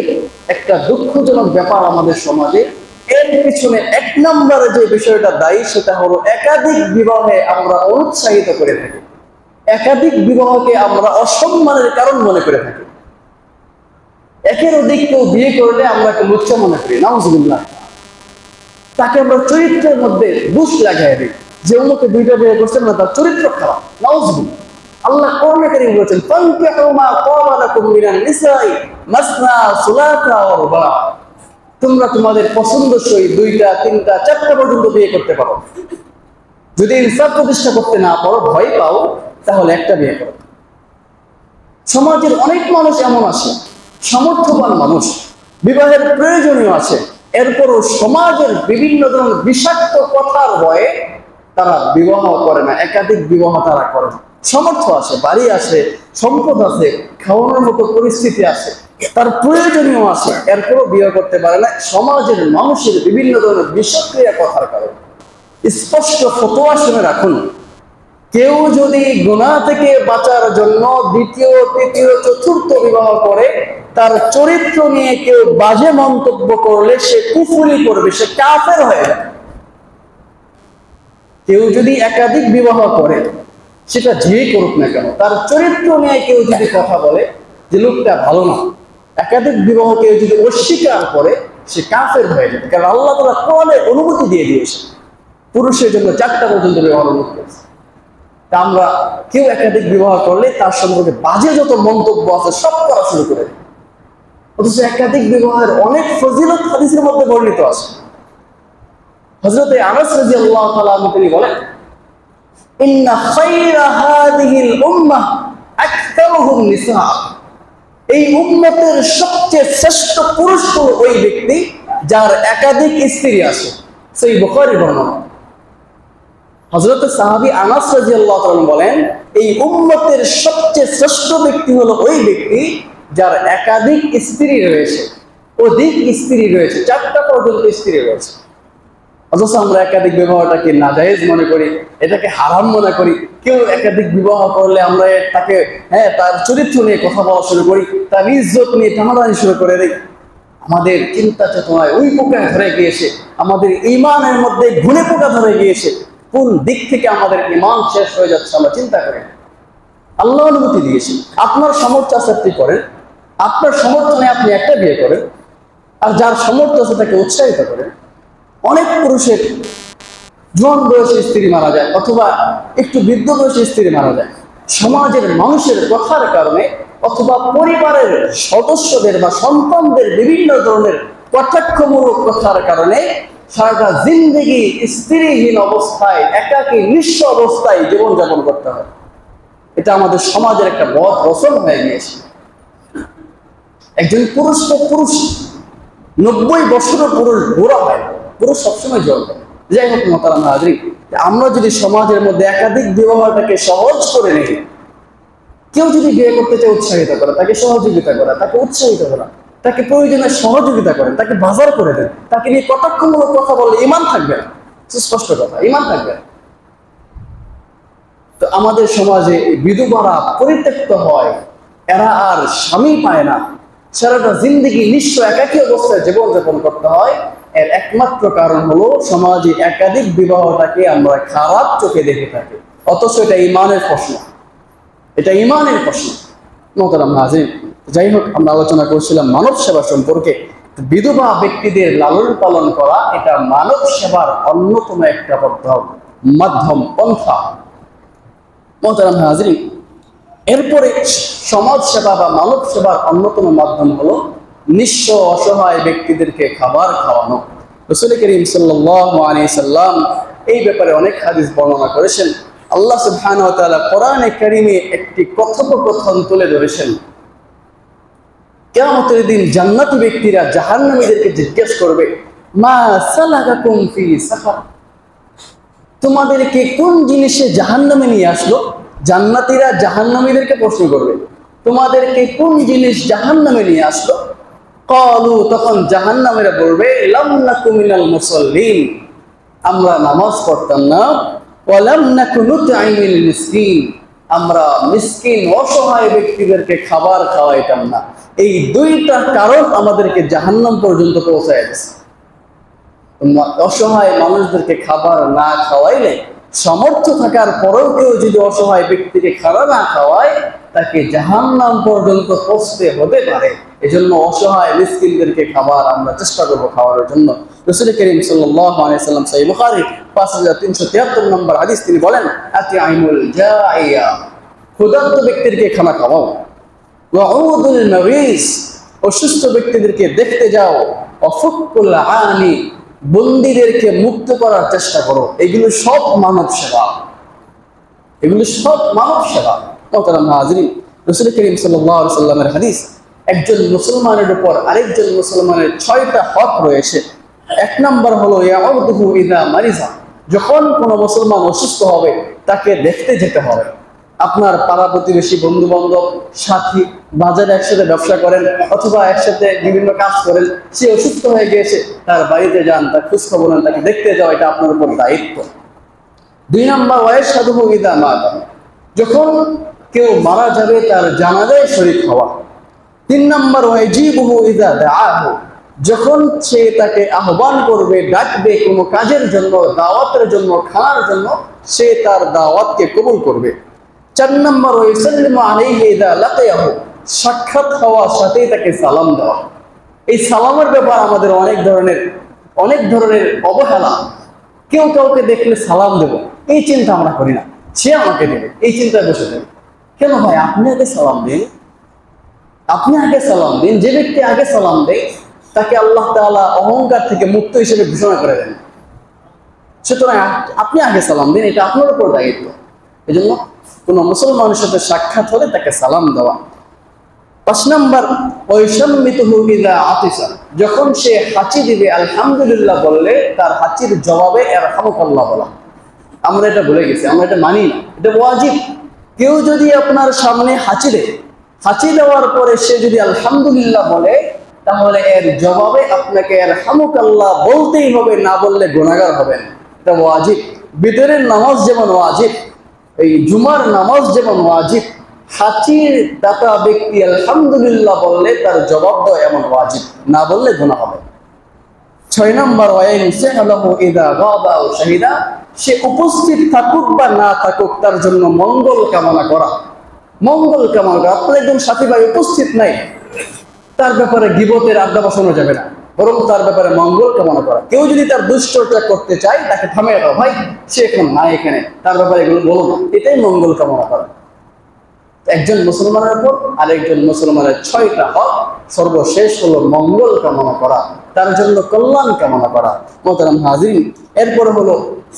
একটা দুঃখজনক ব্যাপার আমাদের সমাজে, এর পিছনে এক নম্বরে যে বিষয়টা দায়ী সেটা হলো একাধিক বিবাহে আমরা অনুৎসাহিত করে থাকি, একাধিক বিবাহকে আমরা অসম্মানের কারণ মনে করে থাকি। একের অধিক কেউ বিয়ে করলে আমরা একটা লুচ্চা মনে করি, নাউজুবিল্লাহ। তাকে আমরা চরিত্রের মধ্যে দোষ লাগাই দিই যে অমুকে দুইটা বিয়ে করছেন না, তার চরিত্র খারাপ, নাউজুবিল্লাহ। আল্লাহ কোরআনে কারীমে বলেছেন ফানকিহু মা তাবা লাকুম মিনান নিসাই মাসনা সুলাসা ওয়া রুবা, তোমরা তোমাদের পছন্দসই 2টা 3টা 4টা পর্যন্ত বিয়ে করতে পারো। যদি ইনসাফ প্রতিষ্ঠা করতে না পারো, ভয় পাও, তাহলে একটা বিয়ে করো। সমাজের অনেক মানুষ এমন আছে, সামর্থ্যবান মানুষ, বিবাহের প্রয়োজনীয় আছে, এরপরও সমাজের বিভিন্ন ধরনের বিষাক্ত কথার ভয়ে তারা বিবাহ করে না, একাধিক বিবাহ তারা করে না। সামর্থ্য আছে, বাড়ি আছে, সম্পদ আছে, খাওয়ানোর মতো পরিস্থিতি আছে, তার প্রয়োজনীয় আছে, এরপরও বিয়ে করতে পারে না সমাজের মানুষের বিভিন্ন ধরনের বিষক্রিয়া কথার কারণে। স্পষ্ট ফতোয়া শুনে রাখুন, কেউ যদি গুনাহ থেকে বাঁচার জন্য 2য়, 3য়, 4র্থ বিবাহ করে, তার চরিত্র নিয়ে কেউ বাজে মন্তব্য করলে সে কুফরি করবে, সে কাফের হয়ে যাবে। কেউ যদি একাধিক বিবাহ করে, সেটা যেই করুক না কেন, তার চরিত্র নিয়ে কেউ যদি কথা বলে যে লোকটা ভালো না, একাধিক বিবাহ কেউ যদি অস্বীকার করে, সে কাফের হয়ে যাবে। কারণ আল্লাহ তাআলা কোরআনে অনুমতি দিয়ে দিয়েছে পুরুষের জন্য 4টা পর্যন্ত বিবাহ অনুমতি আছে। তা আমরা কেউ একাধিক বিবাহ করলে তার সম্পর্কে বাজে যত মন্তব্য আছে সব করা শুরু করে দিই। অথচ একাধিক বিবাহের অনেক ফজিলত হাদিসের মধ্যে বর্ণিত আছে। হযরত আনাস রাদিয়াল্লাহু তাআলা তিনি বলেন, ইন্না খায়রা হাযিহিল উম্মাহ আকতারুহুম নিসা, এই উম্মতের সবচেয়ে শ্রেষ্ঠ পুরুষ হলো ওই ব্যক্তি যার একাধিক স্ত্রী আছে। সহিহ বুখারী বর্ণনা। হযরত সাহাবী আনাস রাদিয়াল্লাহু তাআলা বলেন, এই উম্মতের সবচেয়ে শ্রেষ্ঠ ব্যক্তি হলো ওই ব্যক্তি যার একাধিক স্ত্রী রয়েছে, অধিক স্ত্রী রয়েছে, 4টা পর্যন্ত স্ত্রী রয়েছে। অথচ আমরা একাধিক বিবাহটাকে নাজায়েজ মনে করি, এটাকে হারাম মনে করি। কেউ একাধিক বিবাহ করলে আমরা তাকে তার চরিত্র নিয়ে কথা বলা শুরু করি, তার ইজ্জত নিয়ে টানাটানি শুরু করে দিই। আমাদের চিন্তা চেতনায় ওই পোকা ধরে গিয়েছে, আমাদের ঈমানের মধ্যে ঘুনে পোকা ধরে গিয়েছে। কোন দিক থেকে আমাদের ঈমান শেষ হয়ে যাচ্ছে আমরা চিন্তা করি। আল্লাহ অনুমতি দিয়েছে, আপনার সামর্থ্য আছে আপনি করেন, আপনার সামর্থ্য নেই আপনি একটা বিয়ে করেন, আর যার সামর্থ্য আছে তাকে উৎসাহিত করেন। অনেক পুরুষের জোয়ান বয়সী স্ত্রী মারা যায়, অথবা একটু বৃদ্ধ বয়সী স্ত্রী মারা যায় সমাজের মানুষের কথার কারণে, অথবা পরিবারের সদস্যদের বা সন্তানদের বিভিন্ন ধরনের কটাক্ষমূলক কথার কারণে সারাটা জিন্দেগি স্ত্রীহীন অবস্থায়, একাকী নিঃস্ব অবস্থায় জীবনযাপন করতে হয়। এটা আমাদের সমাজের একটা বদ রসন হয়ে গিয়েছে। একজন পুরুষ তো পুরুষ, 90 বছরের পুরুষ বুড়া হয়, পুরুষ সবসময় জল দেয়। যাই হোক মোহতারাম হাজরিন, আমরা যদি সমাজের মধ্যে একাধিক বিবাহটাকে সহজ করে নিই, কেউ যদি বিয়ে করতে চায় উৎসাহিত করা, তাকে সহযোগিতা করা, তাকে উৎসাহিত করা, তাকে প্রয়োজনে সহযোগিতা করেন, তাকে বাজার করে দেন, তাকে নিয়ে কটাক্ষমূলক কথা বললে ঈমান থাকবে না। সুস্পষ্ট কথা, ঈমান থাকবে না। তো আমাদের সমাজে বিধবারা পরিত্যক্ত হয়, এরা আর স্বামী পায় না, সারাটা জিন্দেগি নিঃস্ব একাকী অবস্থায় জীবনযাপন করতে হয়। এর একমাত্র কারণ হলো সমাজে একাধিক বিবাহটাকে আমরা খারাপ চোখে দেখে থাকি, অথচ এটা ঈমানের প্রশ্ন, এটা ঈমানের প্রশ্ন। মোহতারাম হাজির, যাই হোক, আমরা আলোচনা করছিলাম মানব সেবা সম্পর্কে। বিধবা ব্যক্তিদের লালন পালন করা এটা মানব সেবার অন্যতম একটা মাধ্যম পন্থা। মোহতারাম হাজির, এরপরে সমাজ সেবা বা মানব সেবার অন্যতম মাধ্যম হলো নিঃস্ব অসহায় ব্যক্তিদেরকে খাবার খাওয়ানো। রাসূল করিম সাল্লাল্লাহু আলাইহি সাল্লাম এই ব্যাপারে অনেক হাদিস বর্ণনা করেছেন। আল্লাহ সুবহানাহু ওয়া তাআলা কোরআনে কারীমে একটি কথোপকথন তুলে ধরেছেন। কিয়ামতের দিন জান্নাতি ব্যক্তিরা জাহান্নামীদেরকে জিজ্ঞেস করবে, মা সালাকাকুম ফি সাকার, তোমাদেরকে কোন জিনিসে জাহান্নামে নিয়ে আসলো? জান্নাতীরা জাহান্নামীদেরকে প্রশ্ন করবে, তোমাদেরকে কোন জিনিস জাহান্নামে নিয়ে আসলো? ক্বালু, তখন জাহান্নামীরা বলবে, লাম নাকু মিনাল মুসাল্লিন, আমরা নামাজ পড়তাম না, ওয়া লাম নাকু নুতঈমুল মিসকিন, আমরা মিসকিন অসহায় ব্যক্তিদেরকে খাবার খাওয়াইতাম না। এই দুইটা কারণ আমাদেরকে জাহান্নাম পর্যন্ত পৌঁছায় গেছে। অসহায় মানুষদেরকে খাবার না খাওয়াইলে, সামর্থ্য থাকার পরেও কেউ যদি অসহায় ব্যক্তিকে খাবার না খাওয়ায়, তাকে জাহান্নাম পর্যন্ত পৌঁছতে হতে পারে। এজন্য অসহায় মিসকিনদেরকে খাবার আমরা চেষ্টা করবো খাওয়ানোর জন্য। রাসূল করিম সাল্লাল্লাহু আলাইহি ওয়াসাল্লাম সহিহ বুখারী 5373 নম্বর হাদিস, তিনি বলেন, আতিআইমুল জাইয়া, ক্ষুধার্ত ব্যক্তিদেরকে খানা খাওয়াও। ওয়াউদুল মারিস, অসুস্থ ব্যক্তিদেরকে দেখতে যাও। ওয়াফুকুল আনি, বন্দীদেরকে মুক্ত করার চেষ্টা করো। এগুলো সব মানব সেবা, এগুলো সব মানব সেবা। মোহতারাম হাজিরিন, রাসূল করিম সাল্লাল্লাহু আলাইহি ওয়াসাল্লামের হাদিস, একজন মুসলমানের উপর আরেকজন মুসলমানের 6টা হক রয়েছে। 1 নম্বর হলো ইয়াউদুহু ইযা মারিজা, যখন কোনো মুসলমান অসুস্থ হবে তাকে দেখতে যেতে হবে। আপনার পাড়া প্রতিবেশী, বন্ধু বান্ধব, সাথী, বাজারে একসাথে ব্যবসা করেন অথবা একসাথে বিভিন্ন কাজ করেন, সে অসুস্থ হয়ে গিয়েছে, তার বাড়িতে যান, তার খোঁজ খবর নেন, তাকে দেখতে যাওয়া, এটা আপনার উপর দায়িত্ব। 2 নম্বর ওয়াইশাদুহু ইযা মাতা, যখন কেউ মারা যাবে তার জানাজায় শরীক হওয়া। 3 নম্বর ওয়াজিবুহু ইযা দাআহু, যখন সে তাকে আহ্বান করবে, ডাকবে কোনো কাজের জন্য, দাওয়াতের জন্য, খাওয়ার জন্য, সে তার দাওয়াতকে কবুল করবে। 4 নম্বর ওয়াইসাল্লিমু আলাইহি ইযা লাকিয়াহু, সাক্ষাৎ হওয়ার সাথেই তাকে সালাম দেওয়া। এই সালামের ব্যাপার আমাদের অনেক ধরনের অবহেলা। কেউ কাউকে দেখলে সালাম দেব, এই চিন্তা আমরা করি না। সে আমাকে দেবে, এই চিন্তায় বসে থাকি। কেন ভাই, আপনি আগে সালাম দিন, আপনি আগে সালাম দিন। যে ব্যক্তি আগে সালাম দেয় তাকে আল্লাহ তাআলা অহংকার থেকে মুক্ত হিসেবে ঘোষণা করে দেন। সুতরাং আপনি আগে সালাম দিন, এটা আপনার উপর দায়িত্ব। এজন্য কোনো মুসলমানের সাথে সাক্ষাৎ হলে তাকে সালাম দেওয়া। 5 নম্বর ওয়াইশাম্মিতুহু ইযা আতিসা, যখন সে হাঁচি দিবে আলহামদুলিল্লাহ বললে তার হাঁচির জবাবে ইয়ারহামুকাল্লাহ বলা। আমরা এটা ভুলে গেছি, আমরা এটা মানি না, এটা ওয়াজিব। কেউ যদি আপনার সামনে হাঁচি দেয়, হাঁচি দেওয়ার পরে সে যদি আলহামদুলিল্লাহ বলে, তাহলে এর জবাবে আপনাকে ইয়ারহামুকাল্লাহ বলতেই হবে, না বললে গুনাহগার হবেন। এটা ওয়াজিব। বিতরের নামাজ যেমন ওয়াজিব, এই জুমার নামাজ যেমন ওয়াজিব, হাঁচির দাতা ব্যক্তি আলহামদুলিল্লাহ বললে তার জবাব দেওয়া এমন ওয়াজিব, না বললে গুনাহ হবে। 6 নম্বর ওয়াইনসাহু ইযা গাবা আও শাহিদা, সে উপস্থিত থাকুক বা না থাকুক তার জন্য মঙ্গল কামনা করা। মঙ্গল কামনা করা, আপনার একদম সাথী ভাই উপস্থিত নাই, তার ব্যাপারে গীবতের আড্ডা বসানো যাবে না, বরং তার ব্যাপারে মঙ্গল কামনা করা। কেউ যদি তার দুশ্চর্চা করতে চায় তাকে থামিয়ে দাও, ভাই সে এখন নাই এখানে, তার ব্যাপারে এগুলো বলো না, এটাই মঙ্গল কামনা করা। একজন মুসলমানের উপর আরেকজন মুসলমানের 6টা হক, সর্বশেষ হলো মঙ্গল কামনা করা, তার জন্য কল্যাণ কামনা করা। মোহতারাম হাজিরিন, এরপরে হলো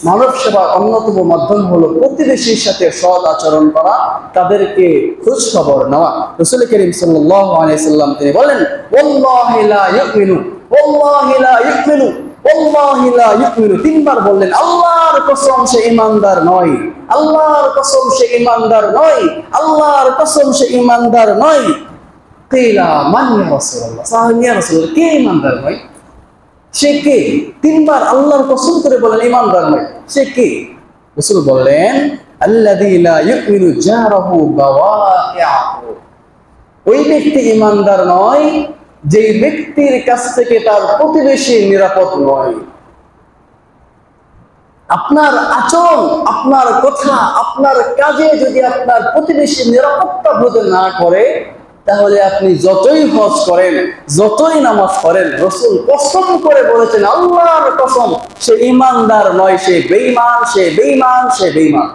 মানব সেবার অন্যতম মাধ্যম হলো প্রতিবেশীর সাথে সৎ আচরণ করা, তাদেরকে খোঁজ খবর নেওয়া। রাসূল করিম সাল্লাল্লাহু আলাইহি সাল্লাম তিনি বলেন, ওয়াল্লাহি লা ইউমিনু, ওয়াল্লাহি লা ইউমিনু, ওয়াল্লাহি লা ইউমিনু, 3 বার বললেন, আল্লাহর কসম সে ঈমানদার নয়, আল্লাহর কসম সে ঈমানদার নয়, আল্লাহর কসম সে ঈমানদার নয়। কিলা মান ইয়া রাসূলুল্লাহ, সাহাবী ইয়া রাসূলুল্লাহ, কে ঈমানদার নয়? সে কে? 3 বার আল্লাহর কসম করে বলেন ঈমানদার নয়, সে কে? রাসূল বললেন, আল্লাযী লা ইউমিনু জারাহু বাওয়াকিআহু, ওই ব্যক্তি ঈমানদার নয় যে ব্যক্তির কাছ থেকে তার প্রতিবেশী নিরাপদ নয়। আপনার আচরণ, আপনার কথা, আপনার কাজে যদি আপনার প্রতিবেশী নিরাপত্তা বোধ না করে, তাহলে আপনি যতই হজ করেন, যতই নামাজ করেন, রাসূল কসম করে বলেছেন, আল্লাহর কসম, সে ঈমানদার নয়, সে বেঈমান, সে বেঈমান, সে বেঈমান।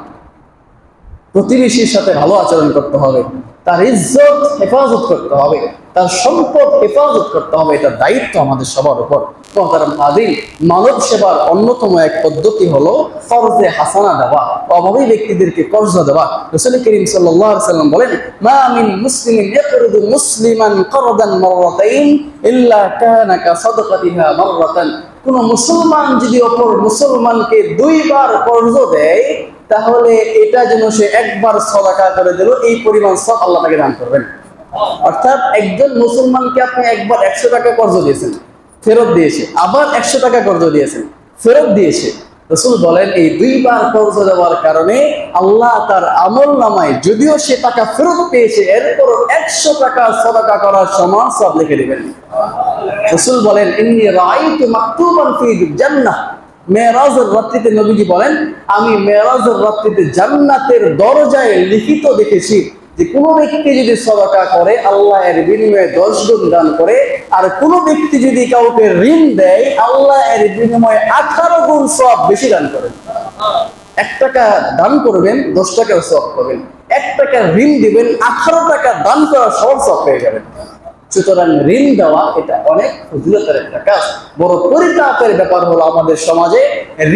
প্রতিবেশীর সাথে ভালো আচরণ করতে হবে। তার ইজ্জত হেফাজত করতে হবে, তার সম্পদ হেফাজত করতে হবে, এটা দায়িত্ব আমাদের সবার উপর। মানব সেবার অন্যতম এক পদ্ধতি হলো কর্জে হাসানা দেওয়া, অভাবী ব্যক্তিদেরকে কর্জ দেওয়া। রাসূল করিম সাল্লাল্লাহু আলাইহি ওয়াসাল্লাম বলেন, মা মিন মুসলিমিন ইয়াকরুদু মুসলিমান করদান মাররাতাইন ইল্লা কানা কা সাদাকাতিহা মাররাতান। কোন মুসলমান যদি অপর মুসলমানকে দুইবার কর্জ দেয়, তাহলে এটা যেন সে একবার সাদাকা করে দিল, এই পরিমাণ সব আল্লাহ তাকে দান করবেন। অর্থাৎ একজন মুসলমানকে আপনি একবার 100 টাকা কর্জ দিয়েছেন, ফেরত দিয়েছে, আবার 100 টাকা কর্জ দিয়েছেন, ফেরত দিয়েছে। রাসূল বলেন এই দুইবার কর্জ দেওয়ার কারণে আল্লাহ তার আমলনামায় যদিও সে টাকা ফেরত পেয়েছে, এরপর 100 টাকা সাদাকা করার সমান সব লিখে দিবেন। রাসূল বলেন ইন্নী রাআইতু মাকতুবান ফি জান্নাহ। মেরাজের রাত্রিতে নবীজি বলেন, আমি মেরাজের রাত্রিতে জান্নাতের দরজায় লিখিত দেখেছি যে কোন ব্যক্তি যদি সাদাকা করে আল্লাহ এর বিনিময়ে 10 গুণ দান করে, আর কোন ব্যক্তি যদি কাউকে ঋণ দেয় আল্লাহ এর বিনিময়ে 18 গুণ সওয়াব বেশি দান করেন। 1 টাকা দান করবেন 10 টাকার সওয়াব পাবেন, 1 টাকা ঋণ দিবেন 18 টাকা দান করার সওয়াব পেয়ে যাবেন। সুতরাং ঋণ দেওয়া এটা অনেক ফজিলতের একটা কাজ। বড় পরিতাপের ব্যাপার হলো আমাদের সমাজে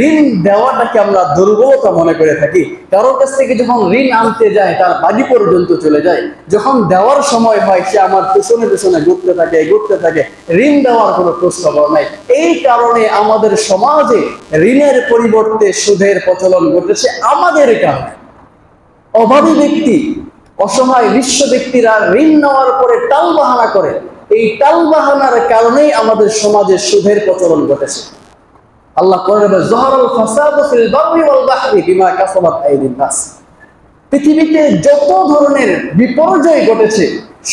ঋণ দেওয়াটাকে আমরা দুর্বলতা মনে করে থাকি। কারোর কাছ থেকে যখন ঋণ আনতে যায় তার বাড়ি পর্যন্ত চলে যায়, যখন দেওয়ার সময় হয় সে আমার পেছনে পেছনে ঘুরতে থাকে, ঋণ দেওয়ার কোনো খোঁজ খবর নাই। এই কারণে আমাদের সমাজে ঋণের পরিবর্তে সুদের প্রচলন ঘটেছে আমাদের কারণে। অভাবী ব্যক্তি, অসহায় নিঃস্ব ব্যক্তিরা ঋণ নেওয়ার পরে টাল বাহানা করে, এই টাল বাহানার কারণেই আমাদের সমাজে সুদের প্রচলন ঘটেছে। আল্লাহ কোরআনে বলেন, যাহারাল ফাসাদু ফিল বাররি ওয়াল বাহরি বিমা কাসাবাত আইদিন নাস। পৃথিবীতে যত ধরনের বিপর্যয় ঘটেছে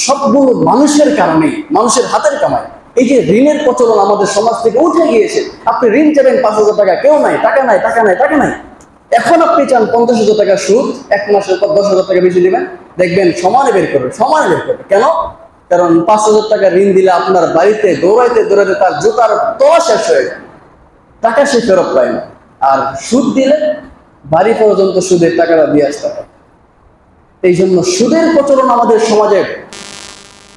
সবগুলো মানুষের কারণে, মানুষের হাতের কামাই। এই যে ঋণের প্রচলন আমাদের সমাজ থেকে উঠে গিয়েছে। আপনি ঋণ চাবেন 5,000 টাকা, কেউ নাই, টাকা নাই। এখন আপনি চান 50,000 টাকা সুদ, 1 মাসের পর 10,000 টাকা বেশি দিবেন, দেখবেন সমানে বের করবে। কেন? কারণ 5,000 টাকা ঋণ দিলে আপনার বাড়িতে দৌড়াইতে তার জুতার তলা শেষ হয়ে যায়, টাকা সে ফেরত পায় না। আর সুদ দিলে বাড়ি পর্যন্ত সুদের টাকাটা দিয়ে আসতে হয়। এই জন্য সুদের প্রচলন আমাদের সমাজে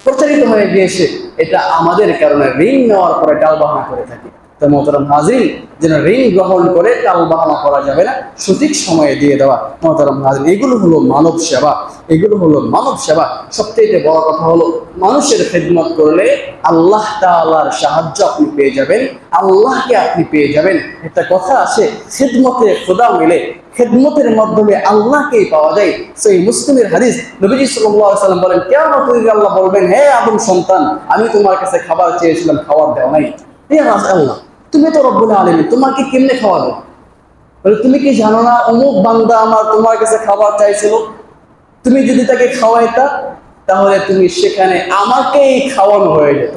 প্রচারিত হয়ে গিয়েছে। এটা আমাদের কারণে ঋণ নেওয়ার পরে টালবাহানা করে থাকি। তো মোহতারাম হাজির, যেন ঋণ গ্রহণ করে টালবাহানা করা যাবে না, সঠিক সময়ে দিয়ে দেওয়া। মোহতারাম হাজির, এগুলো হলো মানব সেবা। সবচেয়ে বড় কথা হলো মানুষের খেদমত করলে আল্লাহ তাআলার সাহায্য আপনি পেয়ে যাবেন, আল্লাহকে আপনি পেয়ে যাবেন। একটা কথা আছে, খেদমতে খোদা মিলে, খেদমতের মাধ্যমে আল্লাহকেই পাওয়া যায়। সেই মুসলিমের হাদিস, নবীজি সাল্লাল্লাহু আলাইহি ওয়াসাল্লাম বলেন, কিয়ামতের দিনে আল্লাহ বলবেন, হে আদম সন্তান, আমি তোমার কাছে খাবার চেয়েছিলাম, খাবার দাও নাই। হে আল্লাহ, তুমি তো রব্বুল আলামিন, তোমাকে কেমনে খাওয়াবো? বলে, তুমি কি জানো না অমুক বান্দা আমার তোমার কাছে খাবার চাইছিল, তুমি যদি তাকে খাওয়াইতা তাহলে তুমি সেখানে আমাকেই খাওয়ানো হয়ে যেত।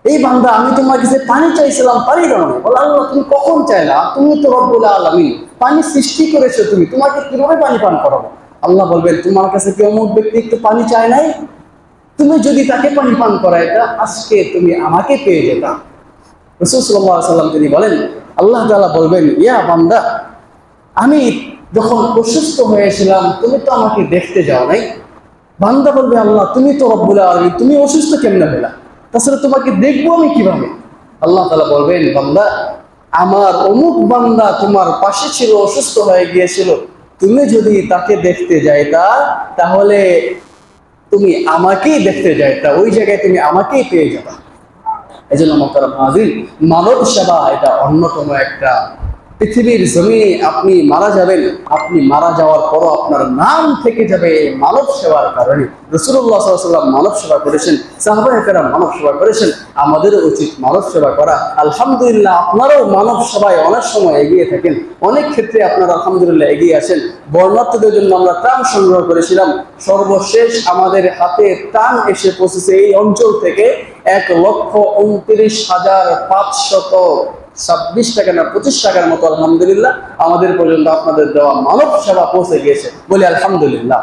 এই বান্দা, আমি তোমার কাছে পানি চাইছিলাম, পানি দাও না। বলে, আল্লাহ তুমি কখন চাইলা? তুমি তো রব্বুল আলামিন, পানি সৃষ্টি করেছো তুমি, তোমাকে কিভাবে পানি পান করাবো? আল্লাহ বলবেন, তোমার কাছে কি অমুক ব্যক্তি একটু পানি চায় নাই? তুমি যদি তাকে পানি পান করাইতা, আজকে তুমি আমাকে পেয়ে যেতা। রাসূল সাল্লাল্লাহু আলাইহি ওয়াসাল্লাম তিনি বলেন, আল্লাহ তাআলা বলবেন, ইয়া বান্দা, আমি যখন অসুস্থ হয়েছিলাম তুমি তো আমাকে দেখতে যাও নাই। বান্দা বলবে, আল্লাহ তুমি তো রব্বুল আলামিন, তুমি অসুস্থ কেমনে হলা? তাছাড়া তোমাকে দেখবো আমি কিভাবে? আল্লাহ তাআলা বলবেন, বান্দা, আমার অমুক বান্দা তোমার পাশে ছিল, অসুস্থ হয়ে গিয়েছিল, তুমি যদি তাকে দেখতে যাইতা তাহলে তুমি আমাকেই দেখতে যাইতা, ওই জায়গায় তুমি আমাকেই পেয়ে যাবা। এই জন্য মোহতারাম হাজির, মানব সেবা এটা অন্যতম একটা। পৃথিবীর জমিনে আপনি মারা যাবেন, আপনি মারা যাওয়ার পরও আপনার নাম থেকে যাবে মানব সেবার কারণে। রাসূলুল্লাহ সাল্লাল্লাহু আলাইহি ওয়াসাল্লাম মানব সেবা করেছেন, সাহাবায়ে কেরাম মানব সেবা করেছেন, আমাদেরও উচিত মানব সেবা করা। আলহামদুলিল্লাহ, আপনারাও মানব সেবায় অনেক সময় এগিয়ে থাকেন, অনেক ক্ষেত্রে আপনারা আলহামদুলিল্লাহ এগিয়ে আসেন। বর্ণার্থীদের জন্য আমরা ত্রাণ সংগ্রহ করেছিলাম, সর্বশেষ আমাদের হাতে ত্রাণ এসে পৌঁছেছে এই অঞ্চল থেকে 1,29,526 টাকা না 25 টাকার মতো। আলহামদুলিল্লাহ, আমাদের পর্যন্ত আপনাদের দেওয়া মানব সেবা পৌঁছে গিয়েছে, বলি আলহামদুলিল্লাহ।